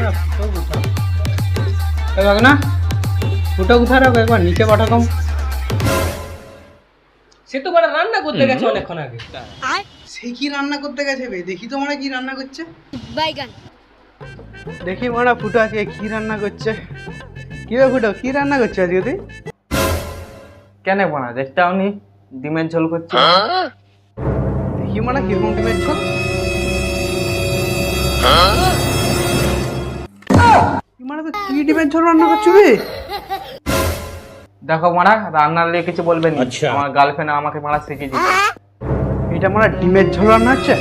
মারা ফুটো কোথাও দেখ না, ফুটো কোথায় রাখো একবার নিচে পাঠা কম। সে তো মানে রান্না করতে গেছে অনেকক্ষণ আগে। সে কি রান্না করতে গেছে বে? দেখি তো মারা কি রান্না করছে। বাইগান। দেখি মারা ফুটো আজকে কি রান্না করছে। কি রে ফুটো, কি রান্না করছে আজকে তুই? কেন বানা দেখতে আওনি ডিমের ঝোল করছি। দেখি মারা কিরকম ডিমের ঝোল। মারা তো কি ডিমের ঝোল রান্না করছো বে? দেখো মারা রান্নার লিয়ে কিছু বলবেন, আমার গার্লফ্রেন্ড আমাকে মারা শিখিয়ে দিচ্ছে। এটা মারা ডিমের ঝোল রান্না হচ্ছে।